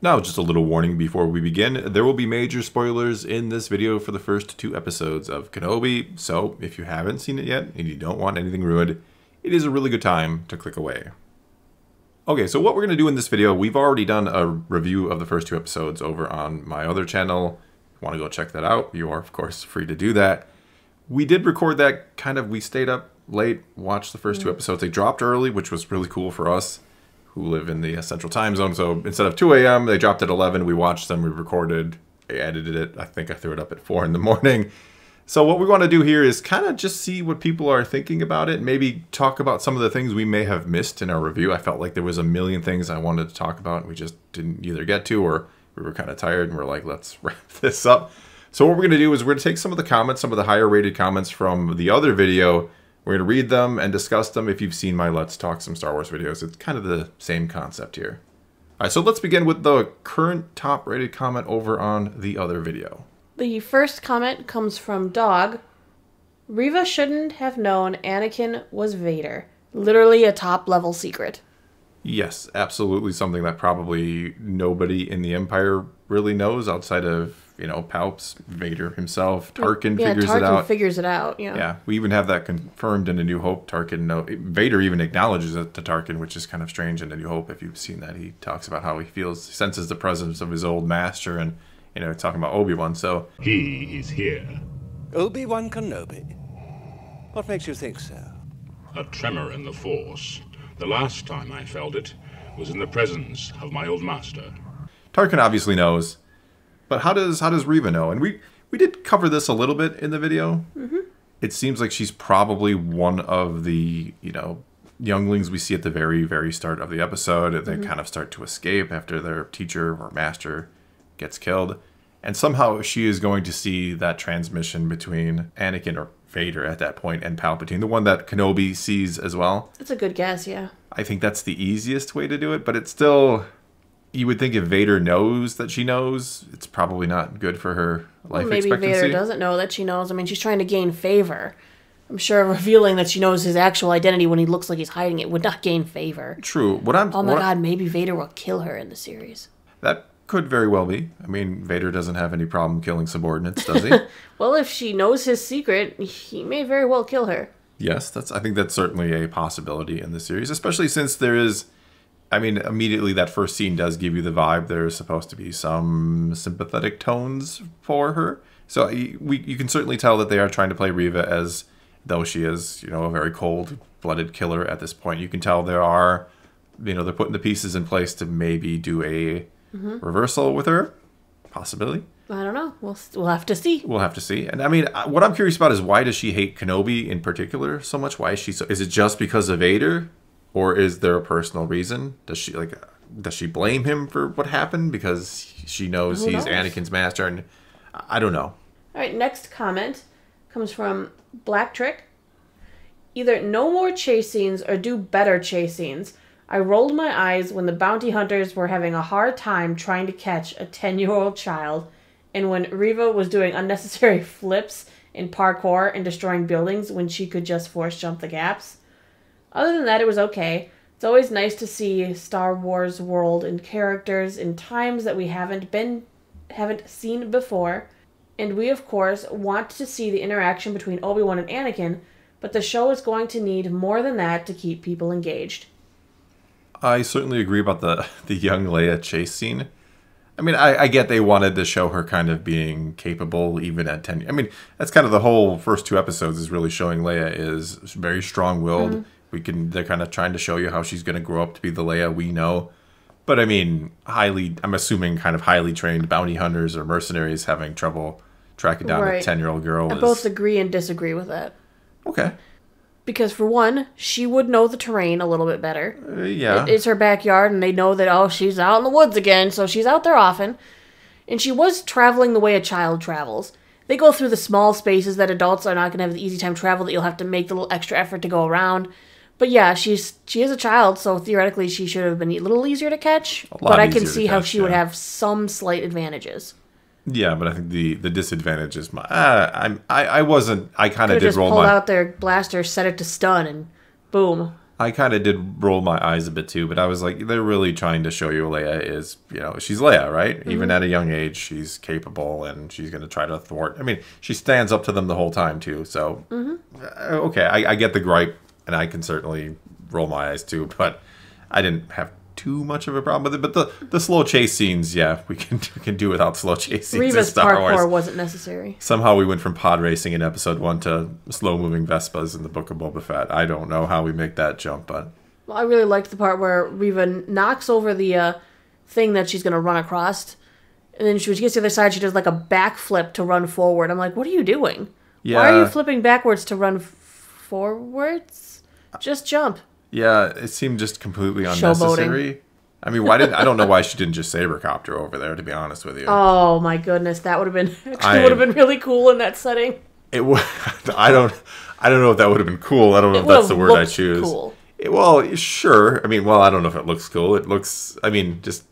Now, just a little warning before we begin. There will be major spoilers in this video for the first 2 episodes of Kenobi, so if you haven't seen it yet and you don't want anything ruined, it is a really good time to click away. Okay, so what we're going to do in this video, we've already done a review of the first 2 episodes over on my other channel. If you want to go check that out, you are, of course, free to do that. We did record that we stayed up late, watched the first 2 episodes. They dropped early, which was really cool for us who live in the Central Time Zone. So instead of 2 a.m., they dropped at 11. We watched them, we recorded, I edited it. I think I threw it up at 4 in the morning. So what we want to do here is kind of just see what people are thinking about it. Maybe talk about some of the things we may have missed in our review. I felt like there was a million things I wanted to talk about and we just didn't either get to, or we were kind of tired and we're like, let's wrap this up. So what we're going to do is we're going to take some of the comments, some of the higher rated comments from the other video. We're going to read them and discuss them. If you've seen my Let's Talk Some Star Wars videos, it's kind of the same concept here. All right, so let's begin with the current top rated comment over on the other video. The first comment comes from Dog. Reva shouldn't have known Anakin was Vader. Literally a top level secret. Yes, absolutely something that probably nobody in the Empire really knows outside of, you know, Palps, Vader himself. Tarkin figures it out. Tarkin figures it out, yeah. Yeah, we even have that confirmed in A New Hope. Vader even acknowledges it to Tarkin, which is kind of strange in A New Hope. If you've seen that, he talks about how he senses the presence of his old master, and, you know, talking about Obi-Wan, so. He is here. Obi-Wan Kenobi. What makes you think so? A tremor in the Force. The last time I felt it was in the presence of my old master. Tarkin obviously knows, but how does Reva know? And we did cover this a little bit in the video. It seems like she's probably one of the, you know, younglings we see at the very, very start of the episode. They kind of start to escape after their teacher or master gets killed. And somehow she is going to see that transmission between Anakin or Vader at that point and Palpatine, the one that Kenobi sees as well. That's a good guess, yeah. I think that's the easiest way to do it, but it's still, you would think if Vader knows that she knows, it's probably not good for her life expectancy. Maybe Vader doesn't know that she knows. I mean, she's trying to gain favor. I'm sure revealing that she knows his actual identity when he looks like he's hiding it would not gain favor. True. Oh my god, maybe Vader will kill her in the series. That could very well be. I mean, Vader doesn't have any problem killing subordinates, does he? Well, if she knows his secret, he may very well kill her. Yes, I think that's certainly a possibility in the series, especially since there is, I mean, immediately that first scene does give you the vibe there's supposed to be some sympathetic tones for her. So you can certainly tell that they are trying to play Reva as though she is, you know, a very cold-blooded killer at this point. You can tell there are, you know, they're putting the pieces in place to maybe do a reversal with her, possibly. I don't know. We'll have to see. We'll have to see. And I mean, what I'm curious about is why does she hate Kenobi in particular so much? Why is she so? Is it just because of Vader, or is there a personal reason? Does she blame him for what happened because she knows he's Anakin's master? And I don't know. All right. Next comment comes from Black Trick. Either no more chase scenes or do better chase scenes. I rolled my eyes when the bounty hunters were having a hard time trying to catch a 10-year-old child, and when Reva was doing unnecessary flips in parkour and destroying buildings when she could just force jump the gaps. Other than that, it was okay. It's always nice to see Star Wars world and characters in times that we haven't seen before, and we of course want to see the interaction between Obi-Wan and Anakin, but the show is going to need more than that to keep people engaged. I certainly agree about the young Leia chase scene. I mean, I get they wanted to show her kind of being capable even at 10. I mean, that's kind of the whole first 2 episodes is really showing Leia is very strong-willed. They're kind of trying to show you how she's going to grow up to be the Leia we know. But I mean, I'm assuming kind of highly trained bounty hunters or mercenaries having trouble tracking down a 10-year-old girl. I both agree and disagree with that. Okay. Because, for one, she would know the terrain a little bit better. Yeah. It's her backyard, and they know that, oh, she's out in the woods again, so she's out there often. And she was traveling the way a child travels. They go through the small spaces that adults are not going to have the easy time travel, that you'll have to make the little extra effort to go around. But yeah, she is a child, so theoretically she should have been a little easier to catch. But I can see how she would have some slight advantages. Yeah, but I think the disadvantage is my. I kind of did roll pull my. out their blaster, set it to stun, and boom. I kind of did roll my eyes a bit too, but I was like, they're really trying to show you Leia is, she's Leia, right? Even at a young age, she's capable and she's going to try to thwart. I mean, she stands up to them the whole time too. So, okay, I get the gripe and I can certainly roll my eyes too, but I didn't have too much of a problem with it. But the slow chase scenes, yeah, we can do without slow chase scenes. Reva's parkour wasn't necessary. Somehow we went from pod racing in episode 1 to slow moving Vespas in the Book of Boba Fett. I don't know how we make that jump, but well, I really liked the part where Reva knocks over the thing that she's gonna run across, and then when she gets to the other side, she does like a backflip to run forward. I'm like, what are you doing? Yeah. Why are you flipping backwards to run forwards? Just jump. Yeah, it seemed just completely unnecessary. Showboating. I mean, I don't know why she didn't just sabercopter over there, to be honest with you. Oh my goodness, that would have been would have been really cool in that setting. It would. I don't know if that would have been cool. I don't know if that's the word I choose. Cool. Well, sure. I mean, I don't know if it looks cool. It looks. I mean, just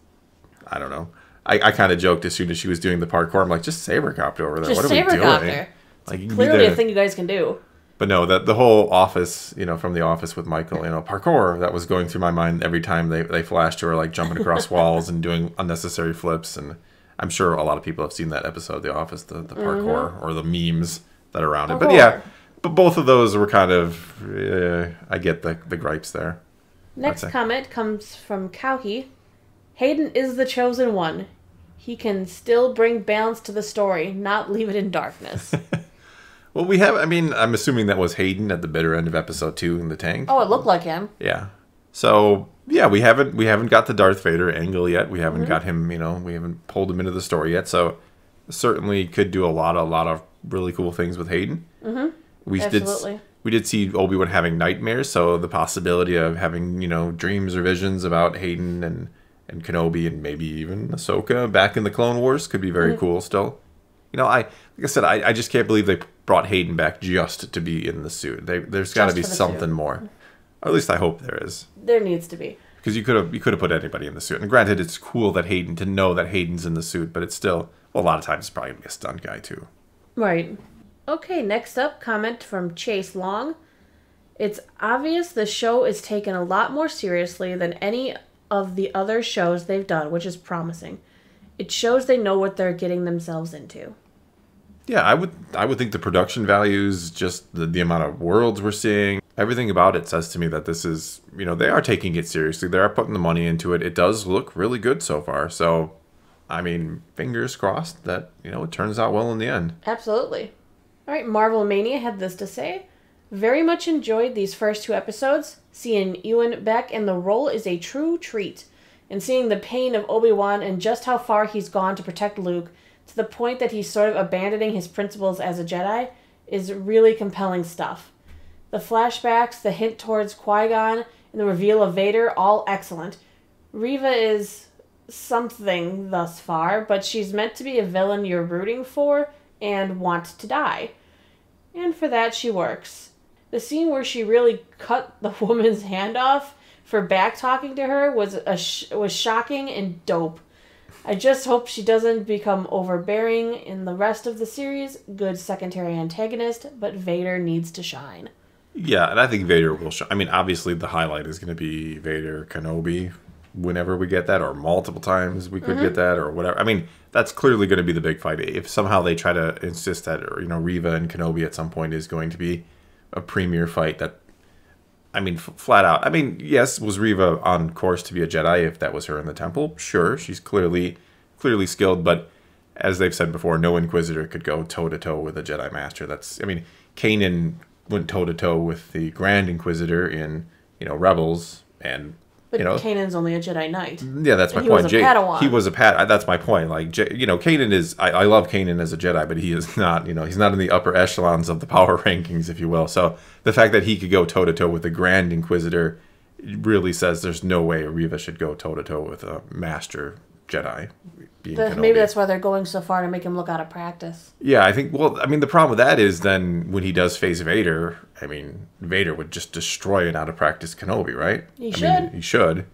I don't know. I kind of joked as soon as she was doing the parkour. I'm like, just sabercopter over there. Just what are we doing? Like, clearly a thing you guys can do. But no, the whole office, from The Office with Michael, parkour, that was going through my mind every time they flashed to her, like jumping across walls and doing unnecessary flips. And I'm sure a lot of people have seen that episode of The Office, the parkour or the memes that are around it. But yeah, but both of those were kind of, I get the gripes there. Next comment comes from Kauki. Hayden is the chosen one. He can still bring balance to the story, not leave it in darkness. Well, I'm assuming that was Hayden at the bitter end of episode 2 in the tank. Oh, it looked like him. Yeah. So, yeah, we haven't got the Darth Vader angle yet. We haven't got him, we haven't pulled him into the story yet. So, certainly could do a lot of really cool things with Hayden. Mm-hmm. Absolutely. We did see Obi-Wan having nightmares, so the possibility of having, dreams or visions about Hayden and Kenobi and maybe even Ahsoka back in the Clone Wars could be very cool still. Like I said, I just can't believe they brought Hayden back just to be in the suit. There's got to be something more. Or at least I hope there is. There needs to be. Because you could have put anybody in the suit. And granted, it's cool that to know that Hayden's in the suit, but it's still, a lot of times it's probably going to be a stunt guy too. Right. Okay, next up, comment from Chase Long. It's obvious the show is taken a lot more seriously than any of the other shows they've done, which is promising. It shows they know what they're getting themselves into. Yeah, I would think the production values, just the amount of worlds we're seeing, everything about it says to me that this is, they are taking it seriously. They are putting the money into it. It does look really good so far. So, I mean, fingers crossed that, it turns out well in the end. Absolutely. All right, Marvel Mania had this to say. Very much enjoyed these first 2 episodes. Seeing Ewan back in the role is a true treat. And seeing the pain of Obi-Wan and just how far he's gone to protect Luke, to the point that he's sort of abandoning his principles as a Jedi, is really compelling stuff. The flashbacks, the hint towards Qui-Gon, and the reveal of Vader, all excellent. Reva is something thus far, but she's meant to be a villain you're rooting for and want to die. And for that, she works. The scene where she really cut the woman's hand off for back-talking to her was shocking and dope. I just hope she doesn't become overbearing in the rest of the series. Good secondary antagonist, but Vader needs to shine. Yeah, and I think Vader will shine. I mean, obviously the highlight is going to be Vader Kenobi whenever we get that, or multiple times we could get that, or whatever. I mean, that's clearly going to be the big fight. If somehow they try to insist that, or, Reva and Kenobi at some point is going to be a premier fight, that, I mean, flat out. I mean, yes, was Reva on course to be a Jedi if that was her in the temple? Sure, she's clearly skilled, but as they've said before, no Inquisitor could go toe-to-toe with a Jedi Master. Kanan went toe-to-toe with the Grand Inquisitor in, Rebels, and, But Kanan's only a Jedi Knight. Yeah, that's my point. He was a Padawan. He was a That's my point. Like, Kanan is... I love Kanan as a Jedi, but he is not, he's not in the upper echelons of the power rankings, if you will. So the fact that he could go toe-to-toe with the Grand Inquisitor really says there's no way Reva should go toe-to-toe with a Master Jedi. Maybe that's why they're going so far, to make him look out of practice. Yeah, I think... Well, I mean, the problem with that is then when he does face Vader, Vader would just destroy an out-of-practice Kenobi, right? He should.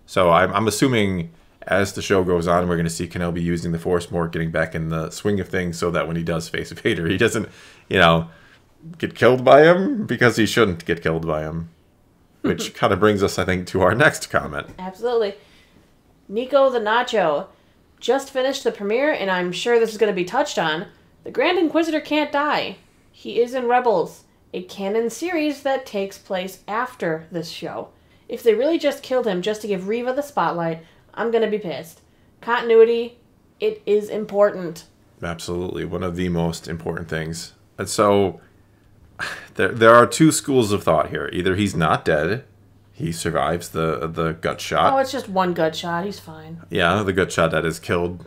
So I'm assuming as the show goes on, we're going to see Kenobi using the Force more, getting back in the swing of things, so that when he does face Vader, he doesn't, get killed by him, because he shouldn't get killed by him. Which kind of brings us, I think, to our next comment. Absolutely. Nico the Nacho. Just finished the premiere, and I'm sure this is going to be touched on. The Grand Inquisitor can't die. He is in Rebels, a canon series that takes place after this show. If they really just killed him just to give Reva the spotlight, I'm going to be pissed. Continuity, it is important. Absolutely. One of the most important things. And so there are two schools of thought here. Either he's not dead, he survives the gut shot. Oh, it's just one gut shot. He's fine. Yeah, the gut shot that has killed,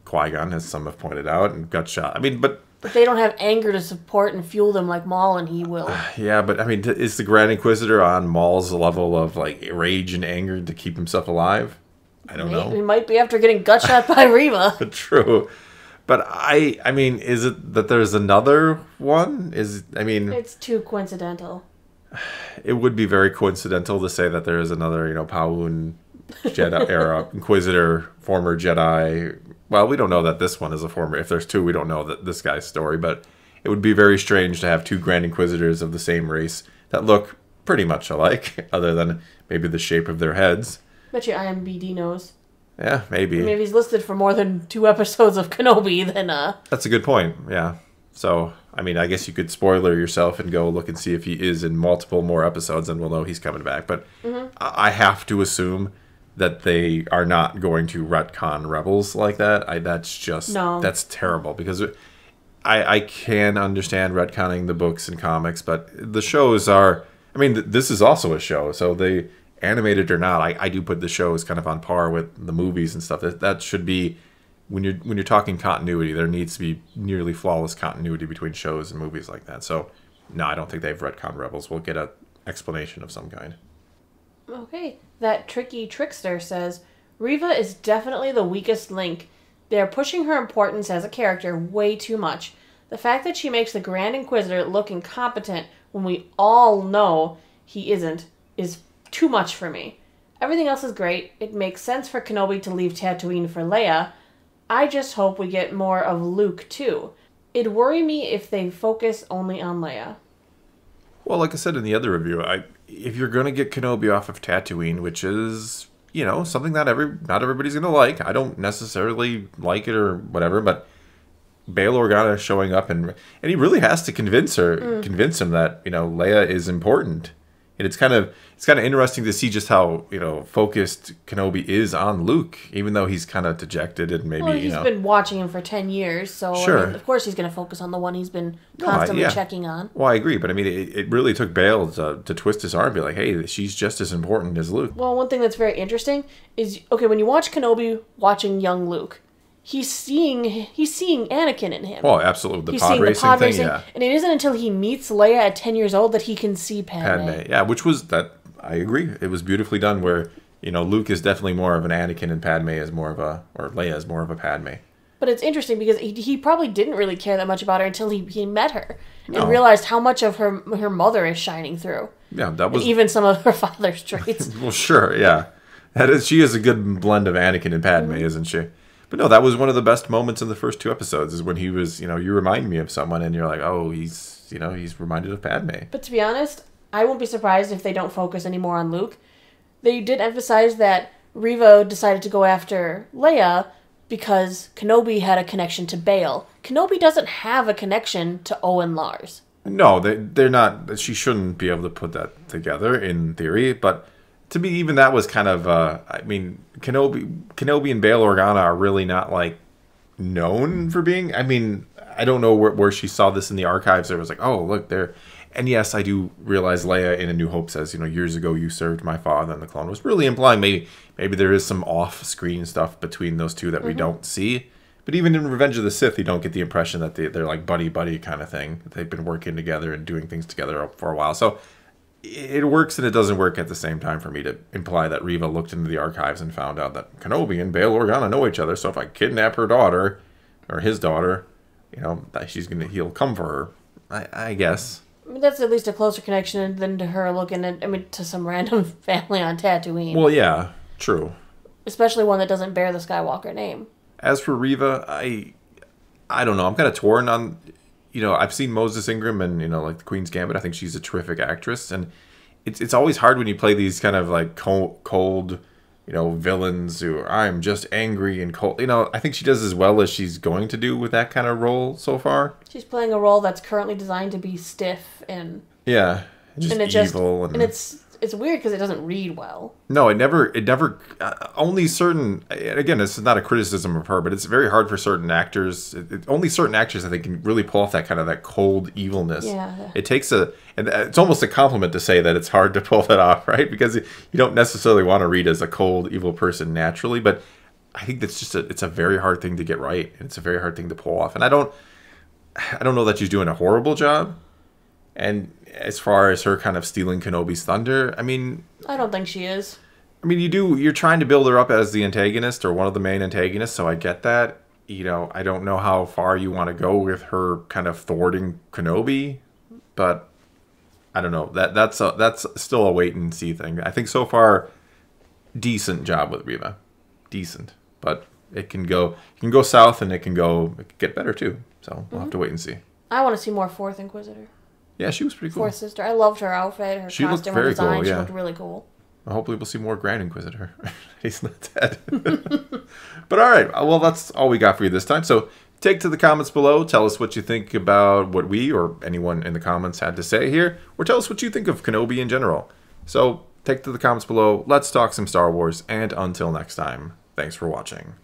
Qui-Gon, as some have pointed out, and gut shot. I mean, but they don't have anger to support and fuel them like Maul, and he will. Yeah, but I mean, is the Grand Inquisitor on Maul's level of like rage and anger to keep himself alive? I don't know. He might be after getting gut shot by Reva. True. But I mean, is it that there's another one? It's too coincidental. It would be very coincidental to say that there is another, Pawun Jedi era Inquisitor, former Jedi. Well, we don't know that this one is a former. If there's two, we don't know that this guy's story. But it would be very strange to have two Grand Inquisitors of the same race that look pretty much alike, other than maybe the shape of their heads. Bet you IMBD knows. Yeah, maybe. I mean, if he's listed for more than 2 episodes of Kenobi, then That's a good point, yeah. So, I mean, I guess you could spoiler yourself and go look and see if he is in multiple more episodes, and we'll know he's coming back. But I have to assume that they are not going to retcon Rebels like that. That's terrible, because I can understand retconning the books and comics, but the shows are... I mean, this is also a show, so they... Animated or not, I do put the shows kind of on par with the movies and stuff. That should be, when you're talking continuity, there needs to be nearly flawless continuity between shows and movies like that. So, no, I don't think they've retconned Rebels. We'll get an explanation of some kind. Okay, that tricky trickster says, Reva is definitely the weakest link. They are pushing her importance as a character way too much. The fact that she makes the Grand Inquisitor look incompetent when we all know he isn't is too much for me. Everything else is great. It makes sense for Kenobi to leave Tatooine for Leia. I just hope we get more of Luke, too. It'd worry me if they focus only on Leia. Well, like I said in the other review, if you're going to get Kenobi off of Tatooine, which is, something that not everybody's going to like. I don't necessarily like it or whatever, but Bail Organa showing up, and he really has to convince him that, Leia is important. And it's kind of interesting to see just how, focused Kenobi is on Luke, even though he's kind of dejected and maybe, he's been watching him for 10 years, so sure. I mean, of course he's going to focus on the one he's been constantly checking on. Well, I agree, but I mean, it really took Bail to twist his arm and be like, hey, she's just as important as Luke. Well, one thing that's very interesting is, okay, when you watch Kenobi watching young Luke, he's seeing Anakin in him. Oh, absolutely. The pod racing thing, yeah. And it isn't until he meets Leia at 10 years old that he can see Padme. Yeah, which was that. I agree. It was beautifully done. Where Luke is definitely more of an Anakin, and Padme is more of or Leia is more of a Padme. But it's interesting because he probably didn't really care that much about her until he met her and realized how much of her mother is shining through. Yeah, that was... And even some of her father's traits. Well, sure, yeah. She is a good blend of Anakin and Padme, isn't she? But no, that was one of the best moments in the first 2 episodes, is when he was, you remind me of someone, and you're like, oh, he's reminded of Padme. But to be honest, I won't be surprised if they don't focus anymore on Luke. They did emphasize that Reva decided to go after Leia because Kenobi had a connection to Bail. Kenobi doesn't have a connection to Owen Lars. No, they're not. She shouldn't be able to put that together in theory, but to me, even that was kind of, Kenobi and Bail Organa are really not, known for being, I don't know where she saw this in the archives. It was like, oh, look, there. And yes, I do realize Leia in A New Hope says, years ago you served my father in the Clone Wars, really implying maybe there is some off-screen stuff between those two that we don't see. But even in Revenge of the Sith, you don't get the impression that they're like buddy-buddy kind of thing. They've been working together and doing things together for a while. So it works and it doesn't work at the same time for me to imply that Reva looked into the archives and found out that Kenobi and Bail Organa know each other. So if I kidnap her daughter, or his daughter, he'll come for her. I guess. That's at least a closer connection than to her looking at, to some random family on Tatooine. Well, yeah, true. Especially one that doesn't bear the Skywalker name. As for Reva, I don't know. I'm kind of torn on, I've seen Moses Ingram and, the Queen's Gambit. I think she's a terrific actress. And it's always hard when you play these kind of like cold, villains who I'm just angry and cold. I think she does as well as she's going to do with that kind of role so far. She's playing a role that's currently designed to be stiff and evil and it's weird because it doesn't read well. No, it never. Only certain. Again, this is not a criticism of her, but it's very hard for certain actors. Only certain actors, I think, can really pull off that cold evilness. Yeah. It takes and it's almost a compliment to say that it's hard to pull that off, right? Because you don't necessarily want to read as a cold, evil person naturally, but I think that's just it's a very hard thing to get right, and it's a very hard thing to pull off. And I don't know that she's doing a horrible job. And as far as her kind of stealing Kenobi's thunder, I mean... I don't think she is. I mean, you're trying to build her up as the antagonist or one of the main antagonists, so I get that. I don't know how far you want to go with her kind of thwarting Kenobi, but I don't know. That's still a wait and see thing. I think so far, decent job with Reva. Decent. But it can go south and it can get better too. So we'll have to wait and see. I want to see more Fourth Inquisitor. Yeah, she was pretty cool. Fourth Sister. I loved her outfit, her costume, her design. Cool, yeah. She looked really cool. Well, hopefully we'll see more Grand Inquisitor. He's not dead. But all right, well, that's all we got for you this time. So take to the comments below. Tell us what you think about what we or anyone in the comments had to say here. Or tell us what you think of Kenobi in general. So take to the comments below. Let's talk some Star Wars. And until next time, thanks for watching.